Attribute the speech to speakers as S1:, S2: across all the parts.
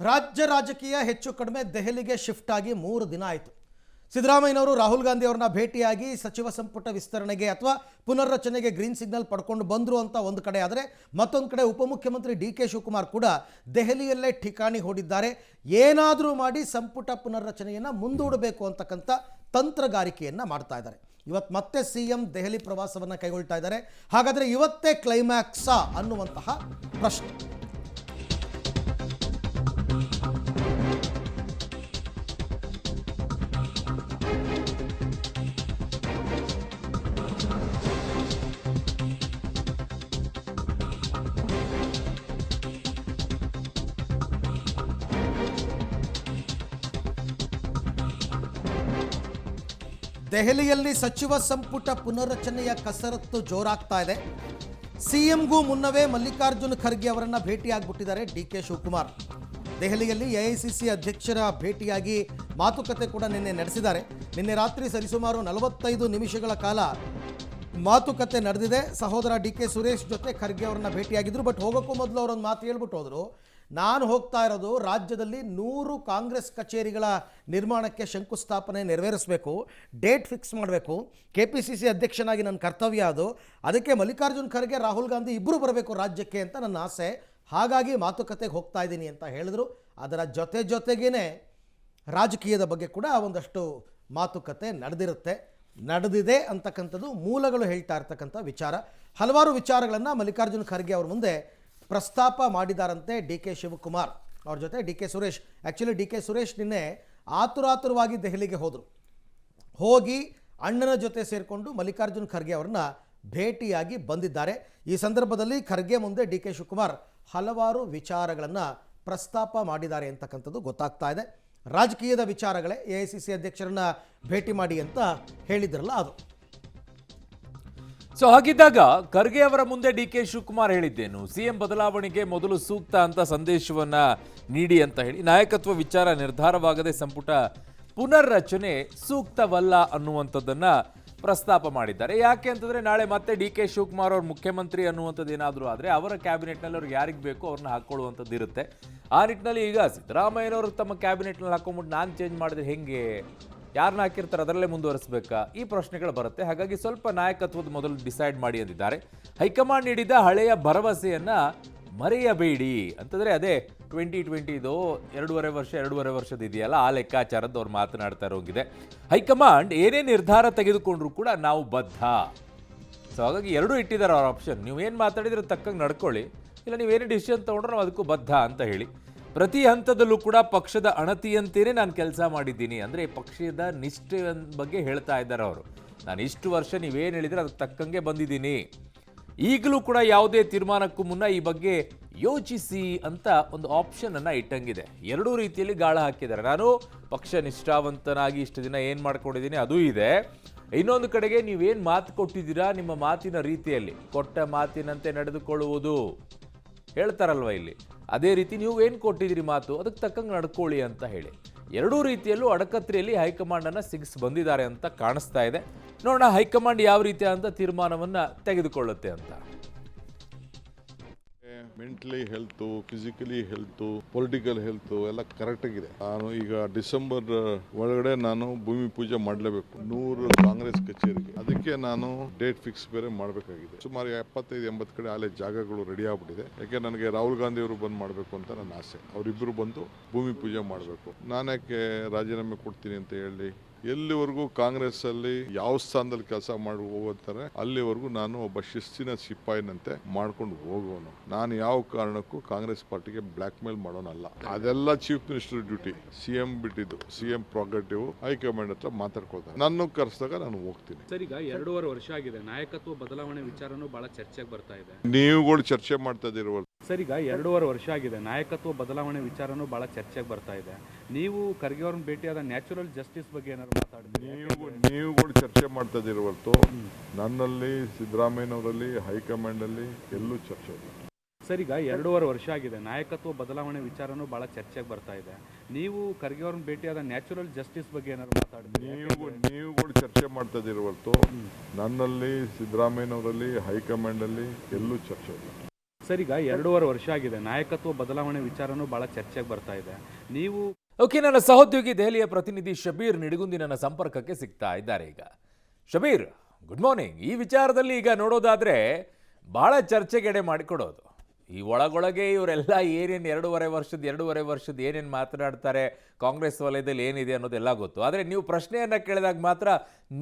S1: ರಾಜ್ಯ ರಾಜಕೀಯ ಹೆಚ್ಚು ಕಡಿಮೆ ದೆಹಲಿಗೆ ಶಿಫ್ಟ್ ಆಗಿ 3 ದಿನ ಆಯಿತು. ಸಿದ್ದರಾಮಯ್ಯನವರು ರಾಹುಲ್ ಗಾಂಧಿ ಅವರನ್ನ ಭೇಟಿಯಾಗಿ ಸಚಿವ ಸಂಪುಟ ವಿಸ್ತರಣೆಗೆ ಅಥವಾ ಪುನರ್ರಚನೆಗೆ ಗ್ರೀನ್ ಸಿಗ್ನಲ್ ಪಡ್ಕೊಂಡು ಬಂದರು ಅಂತ ಒಂದು ಕಡೆ, ಆದರೆ ಮತ್ತೊಂದು ಕಡೆ ಉಪಮುಖ್ಯಮಂತ್ರಿ ಡಿ.ಕೆ. ಶಿವಕುಮಾರ್ ಕೂಡ ದೆಹಲಿಯಲ್ಲೇ ಠಿಕಾಣಿ ಹೂಡಿದ್ದಾರೆ. ಏನಾದರೂ ಮಾಡಿ ಸಂಪುಟ ಪುನರ್ರಚನೆಯನ್ನು ಮುಂದೂಡಬೇಕು ಅಂತಕ್ಕಂಥ ತಂತ್ರಗಾರಿಕೆಯನ್ನು ಮಾಡ್ತಾ ಇದ್ದಾರೆ. ಇವತ್ತು ಮತ್ತೆ ಸಿಎಂ ದೆಹಲಿ ಪ್ರವಾಸವನ್ನು ಕೈಗೊಳ್ತಾ ಇದ್ದಾರೆ. ಹಾಗಾದರೆ ಇವತ್ತೇ ಕ್ಲೈಮ್ಯಾಕ್ಸಾ ಅನ್ನುವಂತಹ ಪ್ರಶ್ನೆ. ದೆಹಲಿಯಲ್ಲಿ ಸಚಿವ ಸಂಪುಟ ಪುನರ್ರಚನೆಯ ಕಸರತ್ತು ಜೋರಾಗ್ತಾ ಇದೆ. ಸಿಎಂಗೂ ಮುನ್ನವೇ ಮಲ್ಲಿಕಾರ್ಜುನ್ ಖರ್ಗೆ ಅವರನ್ನು ಭೇಟಿಯಾಗಿಬಿಟ್ಟಿದ್ದಾರೆ ಡಿ.ಕೆ. ಶಿವಕುಮಾರ್. ದೆಹಲಿಯಲ್ಲಿ ಎಐಸಿಸಿ ಅಧ್ಯಕ್ಷರ ಭೇಟಿಯಾಗಿ ಮಾತುಕತೆ ಕೂಡ ನಿನ್ನೆ ನಡೆಸಿದ್ದಾರೆ. ನಿನ್ನೆ ರಾತ್ರಿ ಸರಿಸುಮಾರು 45 ನಿಮಿಷಗಳ ಕಾಲ ಮಾತುಕತೆ ನಡೆದಿದೆ. ಸಹೋದರ ಡಿ.ಕೆ. ಸುರೇಶ್ ಜೊತೆ ಖರ್ಗೆ ಅವರನ್ನ ಭೇಟಿಯಾಗಿದ್ರು. ಬಟ್ ಹೋಗೋಕ್ಕೂ ಮೊದಲು ಅವರೊಂದು ಮಾತು ಹೇಳ್ಬಿಟ್ಟು ಹೋದರು, ನಾನು ಹೋಗ್ತಾ ಇರೋದು ರಾಜ್ಯದಲ್ಲಿ 100 ಕಾಂಗ್ರೆಸ್ ಕಚೇರಿಗಳ ನಿರ್ಮಾಣಕ್ಕೆ ಶಂಕುಸ್ಥಾಪನೆ ನೆರವೇರಿಸಬೇಕು, ಡೇಟ್ ಫಿಕ್ಸ್ ಮಾಡಬೇಕು, KPCC ಅಧ್ಯಕ್ಷನಾಗಿ ನನ್ನ ಕರ್ತವ್ಯ ಅದು. ಅದಕ್ಕೆ ಮಲ್ಲಿಕಾರ್ಜುನ್ ಖರ್ಗೆ ರಾಹುಲ್ ಗಾಂಧಿ ಇಬ್ಬರು ಬರಬೇಕು ರಾಜ್ಯಕ್ಕೆ ಅಂತ ನನ್ನ ಆಸೆ. ಹಾಗಾಗಿ ಮಾತುಕತೆಗೆ ಹೋಗ್ತಾ ಇದ್ದೀನಿ ಅಂತ ಹೇಳಿದ್ರು. ಅದರ ಜೊತೆಗೇ ರಾಜಕೀಯದ ಬಗ್ಗೆ ಕೂಡ ಒಂದಷ್ಟು ಮಾತುಕತೆ ನಡೆದಿದೆ ಅಂತಕ್ಕಂಥದ್ದು ಮೂಲಗಳು ಹೇಳ್ತಾ ಇರ್ತಕ್ಕಂಥ ವಿಚಾರ. ಹಲವಾರು ವಿಚಾರಗಳನ್ನು ಮಲ್ಲಿಕಾರ್ಜುನ್ ಖರ್ಗೆ ಅವ್ರ ಮುಂದೆ ಪ್ರಸ್ತಾಪ ಮಾಡಿದಾರಂತೆ ಡಿ.ಕೆ. ಶಿವಕುಮಾರ್ ಅವ್ರ ಜೊತೆ ಡಿ.ಕೆ. ಸುರೇಶ್. ಆ್ಯಕ್ಚುಲಿ ಡಿ.ಕೆ. ಸುರೇಶ್ ನಿನ್ನೆ ಆತುರಾತುರವಾಗಿ ದೆಹಲಿಗೆ ಹೋಗಿ ಅಣ್ಣನ ಜೊತೆ ಸೇರಿಕೊಂಡು ಮಲ್ಲಿಕಾರ್ಜುನ್ ಖರ್ಗೆ ಅವರನ್ನ ಭೇಟಿಯಾಗಿ ಬಂದಿದ್ದಾರೆ. ಈ ಸಂದರ್ಭದಲ್ಲಿ ಖರ್ಗೆ ಮುಂದೆ ಡಿ.ಕೆ. ಶಿವಕುಮಾರ್ ಹಲವಾರು ವಿಚಾರಗಳನ್ನು ಪ್ರಸ್ತಾಪ ಮಾಡಿದ್ದಾರೆ ಅಂತಕ್ಕಂಥದ್ದು ಗೊತ್ತಾಗ್ತಾ ಇದೆ. ರಾಜಕೀಯದ ವಿಚಾರಗಳೇ. ಎಐಸಿಸಿ ಅಧ್ಯಕ್ಷರನ್ನ ಭೇಟಿ ಮಾಡಿ ಅಂತ ಹೇಳಿದ್ರಲ್ಲ ಅದು.
S2: ಸೊ ಹಾಗಿದ್ದಾಗ ಖರ್ಗೆ ಅವರ ಮುಂದೆ ಡಿ.ಕೆ. ಶಿವಕುಮಾರ್ ಹೇಳಿದ್ದೇನು, ಸಿಎಂ ಬದಲಾವಣೆಗೆ ಮೊದಲು ಸೂಕ್ತ ಅಂತ ಸಂದೇಶವನ್ನ ನೀಡಿ ಅಂತ ಹೇಳಿ ನಾಯಕತ್ವ ವಿಚಾರ ನಿರ್ಧಾರವಾಗದೆ ಸಂಪುಟ ಪುನರ್ರಚನೆ ಸೂಕ್ತವಲ್ಲ ಅನ್ನುವಂಥದ್ದನ್ನ ಪ್ರಸ್ತಾಪ ಮಾಡಿದ್ದಾರೆ. ಯಾಕೆ ಅಂತಂದ್ರೆ ನಾಳೆ ಮತ್ತೆ ಡಿ.ಕೆ. ಶಿವಕುಮಾರ್ ಅವ್ರ ಮುಖ್ಯಮಂತ್ರಿ ಅನ್ನುವಂಥದ್ದು ಏನಾದರೂ ಆದರೆ ಅವರ ಕ್ಯಾಬಿನೆಟ್ನಲ್ಲಿ ಅವ್ರಿಗೆ ಯಾರಿಗೆ ಬೇಕೋ ಅವ್ರನ್ನ ಹಾಕ್ಕೊಳ್ಳುವಂಥದ್ದು ಇರುತ್ತೆ. ಆ ನಿಟ್ಟಿನಲ್ಲಿ ಈಗ ಸಿದ್ದರಾಮಯ್ಯನವರು ತಮ್ಮ ಕ್ಯಾಬಿನೆಟ್ನಲ್ಲಿ ಹಾಕೊಂಡ್ಬಿಟ್ಟು ನಾನು ಚೇಂಜ್ ಮಾಡಿದ್ರೆ ಹೆಂಗೆ, ಯಾರನ್ನ ಹಾಕಿರ್ತಾರೆ ಅದರಲ್ಲೇ ಮುಂದುವರಿಸಬೇಕಾ, ಈ ಪ್ರಶ್ನೆಗಳು ಬರುತ್ತೆ. ಹಾಗಾಗಿ ಸ್ವಲ್ಪ ನಾಯಕತ್ವದ ಮೊದಲು ಡಿಸೈಡ್ ಮಾಡಿ ಅಂದಿದ್ದಾರೆ. ಹೈಕಮಾಂಡ್ ನೀಡಿದ ಹಳೆಯ ಭರವಸೆಯನ್ನ ಮರೆಯಬೇಡಿ ಅಂತಂದ್ರೆ ಅದೇ 2020 2.5 ವರ್ಷದ ಇದೆಯಲ್ಲ, ಆ ಲೆಕ್ಕಾಚಾರದ್ದು ಅವ್ರು ಮಾತನಾಡ್ತಾ ಇರೋಂಗಿದೆ. ಹೈಕಮಾಂಡ್ ಏನೇ ನಿರ್ಧಾರ ತೆಗೆದುಕೊಂಡ್ರು ಕೂಡ ನಾವು ಬದ್ಧ. ಸೊ ಹಾಗಾಗಿ ಎರಡೂ ಇಟ್ಟಿದ್ದಾರೆ ಅವ್ರ ಆಪ್ಷನ್. ನೀವೇನು ಮಾತಾಡಿದ್ರೆ ತಕ್ಕಂಗೆ ನಡ್ಕೊಳ್ಳಿ, ಇಲ್ಲ ನೀವೇನೇ ಡಿಸಿಷನ್ ತೊಗೊಂಡ್ರೆ ನಾವು ಅದಕ್ಕೂ ಬದ್ಧ ಅಂತ ಹೇಳಿ. ಪ್ರತಿ ಹಂತದಲ್ಲೂ ಕೂಡ ಪಕ್ಷದ ಅಣತಿಯಂತೆಯೇ ನಾನು ಕೆಲಸ ಮಾಡಿದ್ದೀನಿ ಅಂದರೆ ಪಕ್ಷದ ನಿಷ್ಠೆ ಬಗ್ಗೆ ಹೇಳ್ತಾ ಇದ್ದಾರೆ ಅವರು. ನಾನು ಇಷ್ಟು ವರ್ಷ ನೀವೇನು ಹೇಳಿದರೆ ಅದಕ್ಕೆ ತಕ್ಕಂಗೆ ಬಂದಿದ್ದೀನಿ, ಈಗಲೂ ಕೂಡ ಯಾವುದೇ ತೀರ್ಮಾನಕ್ಕೂ ಮುನ್ನ ಈ ಬಗ್ಗೆ ಯೋಚಿಸಿ ಅಂತ ಒಂದು ಆಪ್ಷನನ್ನು ಇಟ್ಟಂಗಿದೆ. ಎರಡೂ ರೀತಿಯಲ್ಲಿ ಗಾಳ ಹಾಕಿದ್ದಾರೆ. ನಾನು ಪಕ್ಷ ನಿಷ್ಠಾವಂತನಾಗಿ ಇಷ್ಟು ದಿನ ಏನು ಮಾಡ್ಕೊಂಡಿದ್ದೀನಿ ಅದೂ ಇದೆ, ಇನ್ನೊಂದು ಕಡೆಗೆ ನೀವೇನು ಮಾತು ಕೊಟ್ಟಿದ್ದೀರಾ ನಿಮ್ಮ ಮಾತಿನ ರೀತಿಯಲ್ಲಿ ಕೊಟ್ಟ ಮಾತಿನಂತೆ ನಡೆದುಕೊಳ್ಳುವುದು ಹೇಳ್ತಾರಲ್ವ ಇಲ್ಲಿ, ಅದೇ ರೀತಿ ನೀವು ಏನು ಕೊಟ್ಟಿದ್ದೀರಿ ಮಾತು ಅದಕ್ಕೆ ತಕ್ಕಂಗೆ ನಡ್ಕೊಳ್ಳಿ ಅಂತ ಹೇಳಿ ಎರಡೂ ರೀತಿಯಲ್ಲೂ ಅಡಕತ್ರಿಯಲ್ಲಿ ಹೈಕಮಾಂಡನ್ನು ಬಂದಿದ್ದಾರೆ ಅಂತ ಕಾಣಿಸ್ತಾ ಇದೆ. ನೋಡೋಣ ಹೈಕಮಾಂಡ್ ಯಾವ ರೀತಿಯಾದಂಥ ತೀರ್ಮಾನವನ್ನು ತೆಗೆದುಕೊಳ್ಳುತ್ತೆ ಅಂತ.
S3: Mentally health, physically health, political health ಎಲ್ಲ ಕರೆಕ್ಟಾಗಿದೆ. ನಾನು ಈಗ ಡಿಸೆಂಬರ್ ಒಳಗಡೆ ನಾನು ಭೂಮಿ ಪೂಜೆ ಮಾಡಲೇಬೇಕು 100 ಕಾಂಗ್ರೆಸ್ ಕಚೇರಿಗೆ. ಅದಕ್ಕೆ ನಾನು ಡೇಟ್ ಫಿಕ್ಸ್ ಬೇರೆ ಮಾಡಬೇಕಾಗಿದೆ. ಸುಮಾರು 75-80 ಕಡೆ ಅಲ್ಲೇ ಜಾಗಗಳು ರೆಡಿ ಆಗ್ಬಿಟ್ಟಿದೆ. ಯಾಕೆ ನನಗೆ ರಾಹುಲ್ ಗಾಂಧಿ ಅವರು ಬಂದು ಮಾಡಬೇಕು ಅಂತ ನನ್ನ ಆಸೆ. ಅವರಿಬ್ಬರು ಬಂದು ಭೂಮಿ ಪೂಜೆ ಮಾಡಬೇಕು. ನಾನ್ಯಾಕೆ ರಾಜೀನಾಮೆ ಕೊಡ್ತೀನಿ ಅಂತ ಹೇಳಿ ಎಲ್ಲಿವರೆಗೂ ಕಾಂಗ್ರೆಸ್ ಅಲ್ಲಿ ಯಾವ ಸ್ಥಾನದಲ್ಲಿ ಕೆಲಸ ಮಾಡಿ ಹೋಗುತ್ತಾರೆ ಅಲ್ಲಿವರೆಗೂ ನಾನು ಒಬ್ಬ ಶಿಸ್ತಿನ ಸಿಪಾಯಿನಂತೆ ಮಾಡ್ಕೊಂಡು ಹೋಗೋನು. ನಾನು ಯಾವ ಕಾರಣಕ್ಕೂ ಕಾಂಗ್ರೆಸ್ ಪಾರ್ಟಿಗೆ ಬ್ಲಾಕ್ ಮೇಲ್ ಮಾಡೋನಲ್ಲ. ಅದೆಲ್ಲ ಚೀಫ್ ಮಿನಿಸ್ಟರ್ ಡ್ಯೂಟಿ. ಸಿಎಂ ಬಿಟ್ಟಿದ್ದು, ಸಿಎಂ ಪ್ರಾಗ್ರೆಟಿವ್ ಹೈಕಮಾಂಡ್ ಹತ್ರ ಮಾತಾಡ್ಕೊಳ್ತಾರೆ. ನನ್ನ ಕರೆಸಿದಾಗ ನಾನು ಹೋಗ್ತೀನಿ.
S4: ಸರ್, ಈಗ 2.5 ವರ್ಷ ಆಗಿದೆ, ನಾಯಕತ್ವ ಬದಲಾವಣೆ ವಿಚಾರನೂ ಬಹಳ ಚರ್ಚೆಗೆ ಬರ್ತಾ ಇದೆ.
S3: ನೀವುಗಳು ಚರ್ಚೆ ಮಾಡ್ತಾ ಇದ್ದೀರಲ್ಲ
S4: ಸರ್, ಈಗ 2.5 ವರ್ಷ ಆಗಿದೆ, ನಾಯಕತ್ವ ಬದಲಾವಣೆ ವಿಚಾರನೂ ಬಹಳ ಚರ್ಚೆಗೆ ಬರ್ತಾ ಇದೆ. ನೀವು ಖರ್ಗೆ ಅವ್ರನ್ನ ಭೇಟಿಯಾದ ನ್ಯಾಚುರಲ್ ಜಸ್ಟಿಸ್ ಬಗ್ಗೆ ಏನಾದ್ರು ಮಾತಾಡಿದ್ರಿ?
S3: ನೀವುಗಳು ಚರ್ಚೆ ಮಾಡ್ತಾ ಇದ್ದೀರ ಹೊರತು ನನ್ನಲ್ಲಿ, ಸಿದ್ದರಾಮಯ್ಯನವರಲ್ಲಿ, ಹೈಕಮಾಂಡ್ ಅಲ್ಲಿ ಎಲ್ಲೂ ಚರ್ಚೆ ಇಲ್ಲ.
S4: ಸರ್, ಈಗ 2.5 ವರ್ಷ ಆಗಿದೆ, ನಾಯಕತ್ವ ಬದಲಾವಣೆ ವಿಚಾರನೂ ಬಹಳ ಚರ್ಚೆಗೆ ಬರ್ತಾ ಇದೆ. ನೀವು ಖರ್ಗೆ ಅವ್ರನ್ನ ಭೇಟಿಯಾದ ನ್ಯಾಚುರಲ್ ಜಸ್ಟಿಸ್ ಬಗ್ಗೆ ಏನಾದ್ರು ಮಾತಾಡಿದ್ರಿ?
S3: ನೀವುಗಳು ಚರ್ಚೆ ಮಾಡ್ತಾ ಇದ್ದೀರ ಹೊರತು ನನ್ನಲ್ಲಿ, ಸಿದ್ದರಾಮಯ್ಯನವರಲ್ಲಿ, ಹೈಕಮಾಂಡ್ ಅಲ್ಲಿ ಎಲ್ಲೂ ಚರ್ಚೆ ಇಲ್ಲ.
S4: ಸರ್, ಈಗ 2.5 ವರ್ಷ ಆಗಿದೆ, ನಾಯಕತ್ವ ಬದಲಾವಣೆ ವಿಚಾರನೂ ಭಾಳ ಚರ್ಚೆಗೆ ಬರ್ತಾ ಇದೆ. ನೀವು
S2: ಓಕೆ, ನನ್ನ ಸಹೋದ್ಯೋಗಿ ದೆಹಲಿಯ ಪ್ರತಿನಿಧಿ ಶಬೀರ್ ನಿಡಗುಂದಿ ನನ್ನ ಸಂಪರ್ಕಕ್ಕೆ ಸಿಗ್ತಾ ಇದ್ದಾರೆ ಈಗ. Shabbir, good morning. ಈ ವಿಚಾರದಲ್ಲಿ ಈಗ ನೋಡೋದಾದ್ರೆ ಬಹಳ ಚರ್ಚೆಗೆಡೆ ಮಾಡಿಕೊಡೋದು, ಈ ಒಳಗೊಳಗೆ ಇವರೆಲ್ಲ ಏನೇನು ಎರಡೂವರೆ ವರ್ಷದ ಏನೇನು ಮಾತನಾಡ್ತಾರೆ, ಕಾಂಗ್ರೆಸ್ ವಲಯದಲ್ಲಿ ಏನಿದೆ ಅನ್ನೋದೆಲ್ಲ ಗೊತ್ತು. ಆದರೆ ನೀವು ಪ್ರಶ್ನೆಯನ್ನು ಕೇಳಿದಾಗ ಮಾತ್ರ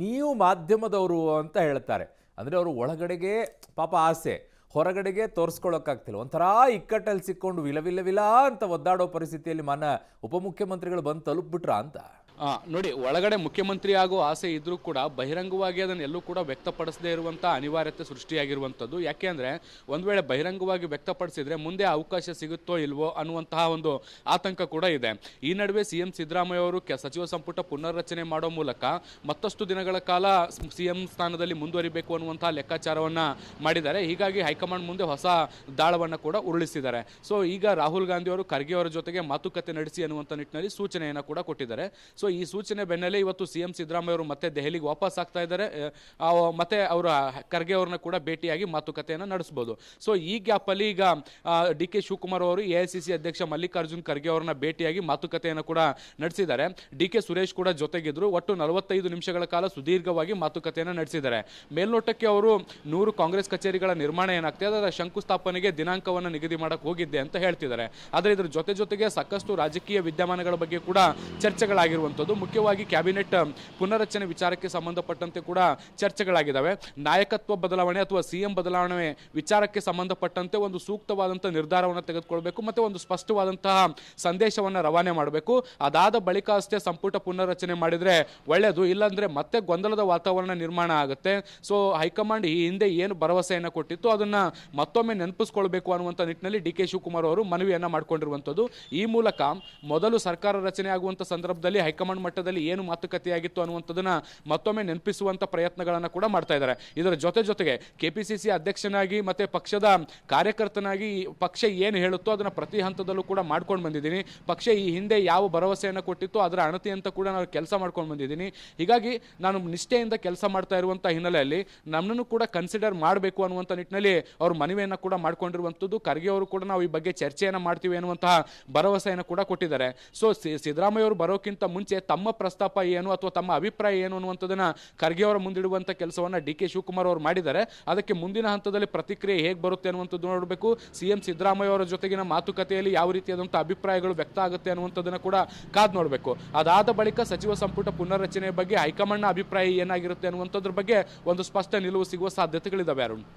S2: ನೀವು ಮಾಧ್ಯಮದವರು ಅಂತ ಹೇಳ್ತಾರೆ. ಅಂದರೆ ಅವರು ಒಳಗಡೆಗೆ ಪಾಪ ಆಸೆ, ಹೊರಗಡೆಗೆ ತೋರಿಸ್ಕೊಳ್ಳೋಕ್ಕಾಗ್ತಿಲ್ಲ, ಒಂಥರ ಇಕ್ಕಟ್ಟಲ್ಲಿ ಸಿಕ್ಕೊಂಡು ವಿಲ ಅಂತ ಒದ್ದಾಡೋ ಪರಿಸ್ಥಿತಿಯಲ್ಲಿ ಮಾನ್ಯ ಉಪಮುಖ್ಯಮಂತ್ರಿಗಳು ಬಂದು ತಲುಪ್ಬಿಟ್ರಾ ಅಂತ.
S4: ನೋಡಿ, ಒಳಗಡೆ ಮುಖ್ಯಮಂತ್ರಿ ಆಗೋ ಆಸೆ ಇದ್ರೂ ಕೂಡ ಬಹಿರಂಗವಾಗಿ ಅದನ್ನೆಲ್ಲೂ ಕೂಡ ವ್ಯಕ್ತಪಡಿಸದೇ ಇರುವಂಥ ಅನಿವಾರ್ಯತೆ ಸೃಷ್ಟಿಯಾಗಿರುವಂಥದ್ದು. ಯಾಕೆ ಅಂದರೆ ಒಂದು ವೇಳೆ ಬಹಿರಂಗವಾಗಿ ವ್ಯಕ್ತಪಡಿಸಿದರೆ ಮುಂದೆ ಅವಕಾಶ ಸಿಗುತ್ತೋ ಇಲ್ವೋ ಅನ್ನುವಂತಹ ಒಂದು ಆತಂಕ ಕೂಡ ಇದೆ. ಈ ನಡುವೆ CM ಸಿದ್ದರಾಮಯ್ಯ ಅವರು ಸಚಿವ ಸಂಪುಟ ಪುನರ್ರಚನೆ ಮಾಡೋ ಮೂಲಕ ಮತ್ತಷ್ಟು ದಿನಗಳ ಕಾಲ CM ಸ್ಥಾನದಲ್ಲಿ ಮುಂದುವರಿಬೇಕು ಅನ್ನುವಂತಹ ಲೆಕ್ಕಾಚಾರವನ್ನು ಮಾಡಿದ್ದಾರೆ. ಹೀಗಾಗಿ ಹೈಕಮಾಂಡ್ ಮುಂದೆ ಹೊಸ ದಾಳವನ್ನು ಕೂಡ ಉರುಳಿಸಿದ್ದಾರೆ. ಸೊ ಈಗ ರಾಹುಲ್ ಗಾಂಧಿ ಅವರು ಖರ್ಗೆ ಅವರ ಜೊತೆಗೆ ಮಾತುಕತೆ ನಡೆಸಿ ಅನ್ನುವಂಥ ನಿಟ್ಟಿನಲ್ಲಿ ಸೂಚನೆಯನ್ನು ಕೂಡ ಕೊಟ್ಟಿದ್ದಾರೆ. ಸೊ ಈ ಸೂಚನೆ ಬೆನ್ನಲ್ಲೇ ಇವತ್ತು CM ಸಿದ್ದರಾಮಯ್ಯ ಅವರು ಮತ್ತೆ ದೆಹಲಿಗೆ ವಾಪಸ್ ಆಗ್ತಾ ಇದ್ದಾರೆ. ಮತ್ತೆ ಅವರು ಖರ್ಗೆ ಅವ್ರನ್ನ ಕೂಡ ಭೇಟಿಯಾಗಿ ಮಾತುಕತೆಯನ್ನು ನಡೆಸಬಹುದು. ಸೊ ಈ ಗ್ಯಾಪಲ್ಲಿ ಈಗ DK ಶಿವಕುಮಾರ್ ಅವರು AICC ಅಧ್ಯಕ್ಷ ಮಲ್ಲಿಕಾರ್ಜುನ್ ಖರ್ಗೆ ಅವರನ್ನ ಭೇಟಿಯಾಗಿ ಮಾತುಕತೆಯನ್ನು ಕೂಡ ನಡೆಸಿದ್ದಾರೆ. DK ಸುರೇಶ್ ಕೂಡ ಜೊತೆಗಿದ್ರು. ಒಟ್ಟು 45 ನಿಮಿಷಗಳ ಕಾಲ ಸುದೀರ್ಘವಾಗಿ ಮಾತುಕತೆಯನ್ನು ನಡೆಸಿದ್ದಾರೆ. ಮೇಲ್ನೋಟಕ್ಕೆ ಅವರು 100 ಕಾಂಗ್ರೆಸ್ ಕಚೇರಿಗಳ ನಿರ್ಮಾಣ ಏನಾಗ್ತದೆ ಅದರ ಶಂಕುಸ್ಥಾಪನೆಗೆ ದಿನಾಂಕವನ್ನು ನಿಗದಿ ಮಾಡಕ್ಕೆ ಹೋಗಿದ್ದೆ ಅಂತ ಹೇಳ್ತಿದ್ದಾರೆ. ಆದರೆ ಇದರ ಜೊತೆಗೆ ಸಾಕಷ್ಟು ರಾಜಕೀಯ ವಿದ್ಯಮಾನಗಳ ಬಗ್ಗೆ ಕೂಡ ಚರ್ಚೆಗಳಾಗಿರುವಂಥದ್ದು. ಮುಖ್ಯವಾಗಿ ಕ್ಯಾಬಿನೆಟ್ ಪುನರಚನೆ ವಿಚಾರಕ್ಕೆ ಸಂಬಂಧಪಟ್ಟಂತೆ ಕೂಡ ಚರ್ಚೆಗಳಾಗಿದ್ದಾವೆ. ನಾಯಕತ್ವ ಬದಲಾವಣೆ ಅಥವಾ CM ಬದಲಾವಣೆ ವಿಚಾರಕ್ಕೆ ಸಂಬಂಧಪಟ್ಟಂತೆ ಒಂದು ಸೂಕ್ತವಾದಂಥ ನಿರ್ಧಾರವನ್ನು ತೆಗೆದುಕೊಳ್ಬೇಕು ಮತ್ತು ಒಂದು ಸ್ಪಷ್ಟವಾದಂತಹ ಸಂದೇಶವನ್ನು ರವಾನೆ ಮಾಡಬೇಕು. ಅದಾದ ಬಳಿಕ ಅಷ್ಟೇ ಸಂಪುಟ ಪುನರ್ರಚನೆ ಮಾಡಿದರೆ ಒಳ್ಳೆಯದು, ಇಲ್ಲಾಂದರೆ ಮತ್ತೆ ಗೊಂದಲದ ವಾತಾವರಣ ನಿರ್ಮಾಣ ಆಗುತ್ತೆ. ಸೊ ಹೈಕಮಾಂಡ್ ಈ ಹಿಂದೆ ಏನು ಭರವಸೆಯನ್ನು ಕೊಟ್ಟಿತ್ತು ಅದನ್ನು ಮತ್ತೊಮ್ಮೆ ನೆನಪಿಸ್ಕೊಳ್ಬೇಕು ಅನ್ನುವಂಥ ನಿಟ್ಟಿನಲ್ಲಿ DK ಶಿವಕುಮಾರ್ ಅವರು ಮನವಿಯನ್ನು ಮಾಡಿಕೊಂಡಿರುವಂಥದ್ದು. ಈ ಮೂಲಕ ಮೊದಲು ಸರ್ಕಾರ ರಚನೆ ಆಗುವಂಥ ಸಂದರ್ಭದಲ್ಲಿ ಹೈಕಮಾಂಡ್ ಮಟ್ಟದಲ್ಲಿ ಏನು ಮಾತುಕತೆಯಾಗಿತ್ತು ಅನ್ನುವಂಥದ್ದನ್ನ ಮತ್ತೊಮ್ಮೆ ನೆನಪಿಸುವಂಥ ಪ್ರಯತ್ನಗಳನ್ನು ಕೂಡ ಮಾಡ್ತಾ ಇದ್ದಾರೆ. ಇದರ ಜೊತೆಗೆ KPCC ಅಧ್ಯಕ್ಷನಾಗಿ ಮತ್ತೆ ಪಕ್ಷದ ಕಾರ್ಯಕರ್ತನಾಗಿ ಪಕ್ಷ ಏನು ಹೇಳುತ್ತೋ ಅದನ್ನು ಪ್ರತಿ ಹಂತದಲ್ಲೂ ಕೂಡ ಮಾಡ್ಕೊಂಡು ಬಂದಿದ್ದೀನಿ. ಪಕ್ಷ ಈ ಹಿಂದೆ ಯಾವ ಭರವಸೆಯನ್ನು ಕೊಟ್ಟಿತ್ತು ಅದರ ಅಣತಿ ಅಂತ ಕೂಡ ನಾನು ಕೆಲಸ ಮಾಡ್ಕೊಂಡು ಬಂದಿದ್ದೀನಿ. ಹೀಗಾಗಿ ನಾನು ನಿಷ್ಠೆಯಿಂದ ಕೆಲಸ ಮಾಡ್ತಾ ಇರುವಂಥ ಹಿನ್ನೆಲೆಯಲ್ಲಿ ನಮ್ಮನ್ನು ಕೂಡ ಕನ್ಸಿಡರ್ ಮಾಡಬೇಕು ಅನ್ನುವಂಥ ನಿಟ್ಟಿನಲ್ಲಿ ಅವರು ಮನವಿಯನ್ನು ಕೂಡ ಮಾಡ್ಕೊಂಡಿರುವಂಥದ್ದು. ಖರ್ಗೆ ಅವರು ಕೂಡ ನಾವು ಈ ಬಗ್ಗೆ ಚರ್ಚೆಯನ್ನು ಮಾಡ್ತೀವಿ ಅನ್ನುವಂತಹ ಭರವಸೆಯನ್ನು ಕೂಡ ಕೊಟ್ಟಿದ್ದಾರೆ. ಸೊ ಸಿದ್ದರಾಮಯ್ಯ ಅವರು ಬರೋಕ್ಕಿಂತ ಮುಂಚೆ ತಮ್ಮ ಪ್ರಸ್ತಾಪ ಏನು ಅಥವಾ ತಮ್ಮ ಅಭಿಪ್ರಾಯ ಏನು ಅನ್ನುವಂಥದ್ದನ್ನ ಖರ್ಗೆ ಅವರ ಮುಂದಿಡುವಂಥ ಕೆಲಸವನ್ನು DK ಶಿವಕುಮಾರ್ ಅವರು ಮಾಡಿದ್ದಾರೆ. ಅದಕ್ಕೆ ಮುಂದಿನ ಹಂತದಲ್ಲಿ ಪ್ರತಿಕ್ರಿಯೆ ಹೇಗೆ ಬರುತ್ತೆ ಅನ್ನುವಂಥದ್ದು ನೋಡಬೇಕು. CM ಸಿದ್ದರಾಮಯ್ಯ ಅವರ ಜೊತೆಗಿನ ಮಾತುಕತೆಯಲ್ಲಿ ಯಾವ ರೀತಿಯಾದಂಥ ಅಭಿಪ್ರಾಯಗಳು ವ್ಯಕ್ತ ಆಗುತ್ತೆ ಅನ್ನುವಂಥದ್ದನ್ನು ಕೂಡ ಕಾದು ನೋಡಬೇಕು. ಅದಾದ ಬಳಿಕ ಸಚಿವ ಸಂಪುಟ ಪುನರ್ರಚನೆ ಬಗ್ಗೆ ಹೈಕಮಾಂಡ್ನ ಅಭಿಪ್ರಾಯ ಏನಾಗಿರುತ್ತೆ ಅನ್ನುವಂಥದ್ರ ಬಗ್ಗೆ ಒಂದು ಸ್ಪಷ್ಟ ನಿಲುವು ಸಿಗುವ ಸಾಧ್ಯತೆಗಳಿದ್ದಾವೆ. ಅರುಣ್.